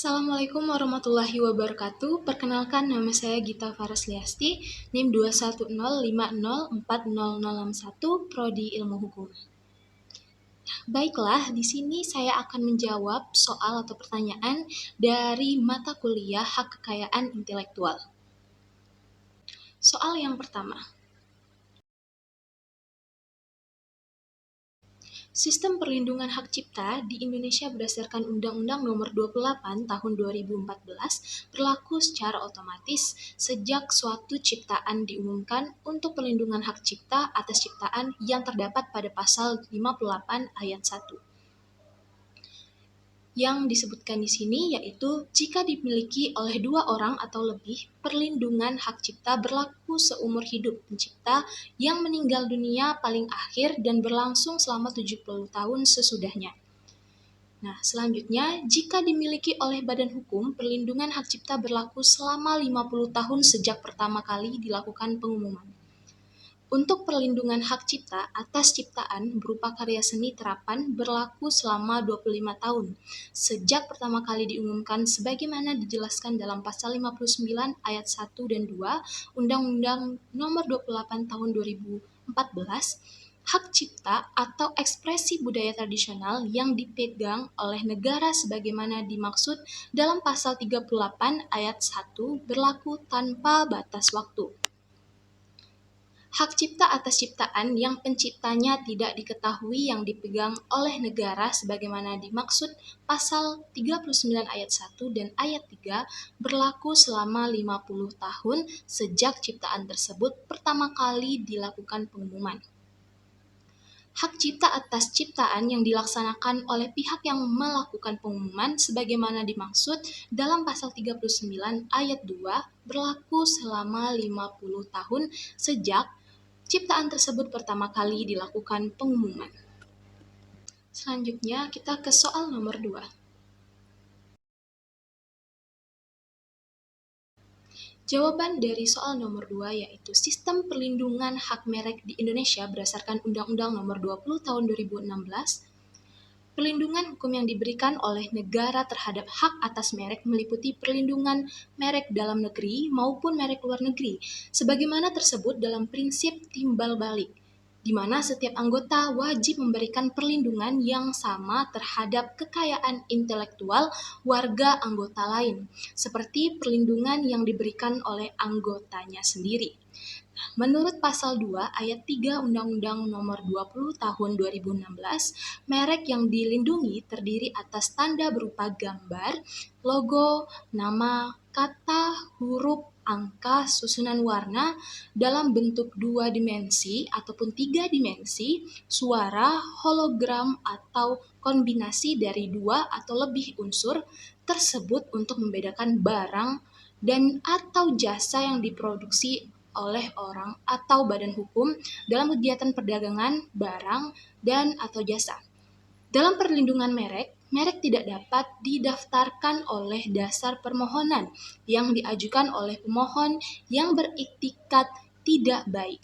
Assalamualaikum warahmatullahi wabarakatuh. Perkenalkan, nama saya Gita Farasliasti, NIM 210504061, Prodi Ilmu Hukum. Baiklah, di sini saya akan menjawab soal atau pertanyaan dari mata kuliah Hak Kekayaan Intelektual. Soal yang pertama. Sistem perlindungan hak cipta di Indonesia berdasarkan Undang-Undang Nomor 28 Tahun 2014 berlaku secara otomatis sejak suatu ciptaan diumumkan untuk perlindungan hak cipta atas ciptaan yang terdapat pada pasal 58 ayat 1. Yang disebutkan di sini yaitu jika dimiliki oleh dua orang atau lebih, perlindungan hak cipta berlaku seumur hidup pencipta yang meninggal dunia paling akhir dan berlangsung selama 70 tahun sesudahnya. Nah, selanjutnya, jika dimiliki oleh badan hukum, perlindungan hak cipta berlaku selama 50 tahun sejak pertama kali dilakukan pengumuman. Untuk perlindungan hak cipta atas ciptaan berupa karya seni terapan berlaku selama 25 tahun, sejak pertama kali diumumkan sebagaimana dijelaskan dalam pasal 59 ayat 1 dan 2 Undang-Undang Nomor 28 Tahun 2014, hak cipta atau ekspresi budaya tradisional yang dipegang oleh negara sebagaimana dimaksud dalam pasal 38 ayat 1 berlaku tanpa batas waktu. Hak cipta atas ciptaan yang penciptanya tidak diketahui yang dipegang oleh negara sebagaimana dimaksud pasal 39 ayat 1 dan ayat 3 berlaku selama 50 tahun sejak ciptaan tersebut pertama kali dilakukan pengumuman. Hak cipta atas ciptaan yang dilaksanakan oleh pihak yang melakukan pengumuman sebagaimana dimaksud dalam pasal 39 ayat 2 berlaku selama 50 tahun sejak ciptaan tersebut pertama kali dilakukan pengumuman. Selanjutnya kita ke soal nomor 2. Jawaban dari soal nomor 2 yaitu sistem perlindungan hak merek di Indonesia berdasarkan Undang-Undang Nomor 20 Tahun 2016. Perlindungan hukum yang diberikan oleh negara terhadap hak atas merek meliputi perlindungan merek dalam negeri maupun merek luar negeri, sebagaimana tersebut dalam prinsip timbal balik, di mana setiap anggota wajib memberikan perlindungan yang sama terhadap kekayaan intelektual warga anggota lain, seperti perlindungan yang diberikan oleh anggotanya sendiri. Menurut pasal 2 ayat 3 Undang-Undang Nomor 20 Tahun 2016, merek yang dilindungi terdiri atas tanda berupa gambar, logo, nama, kata, huruf, angka, susunan warna dalam bentuk 2 dimensi ataupun 3 dimensi, suara, hologram, atau kombinasi dari 2 atau lebih unsur tersebut untuk membedakan barang dan atau jasa yang diproduksi oleh orang atau badan hukum dalam kegiatan perdagangan barang dan atau jasa. Dalam perlindungan merek tidak dapat didaftarkan oleh dasar permohonan yang diajukan oleh pemohon yang beriktikat tidak baik.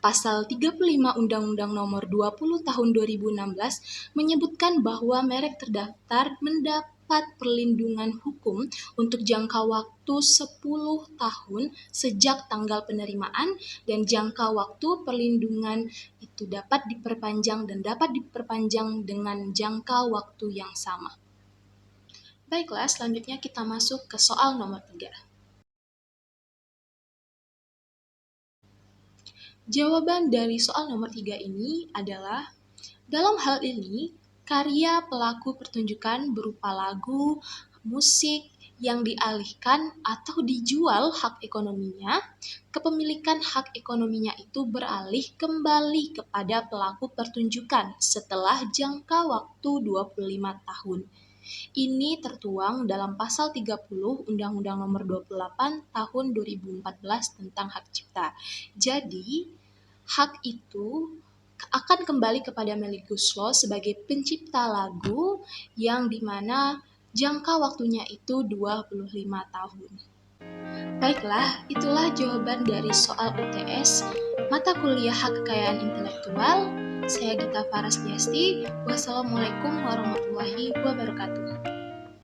Pasal 35 Undang-Undang Nomor 20 Tahun 2016 menyebutkan bahwa merek terdaftar mendapat perlindungan hukum untuk jangka waktu 10 tahun sejak tanggal penerimaan dan jangka waktu perlindungan itu dapat diperpanjang dengan jangka waktu yang sama. Baiklah, selanjutnya kita masuk ke soal nomor 3. Jawaban dari soal nomor 3 ini adalah, dalam hal ini, karya pelaku pertunjukan berupa lagu, musik yang dialihkan atau dijual hak ekonominya, kepemilikan hak ekonominya itu beralih kembali kepada pelaku pertunjukan setelah jangka waktu 25 tahun. Ini tertuang dalam pasal 30 Undang-Undang Nomor 28 Tahun 2014 tentang hak cipta. Jadi, hak itu akan kembali kepada Melly Goeslaw sebagai pencipta lagu yang dimana jangka waktunya itu 25 tahun. Baiklah, itulah jawaban dari soal UTS mata kuliah Hak Kekayaan Intelektual. Saya Gita Farasliasti. Wassalamualaikum warahmatullahi wabarakatuh.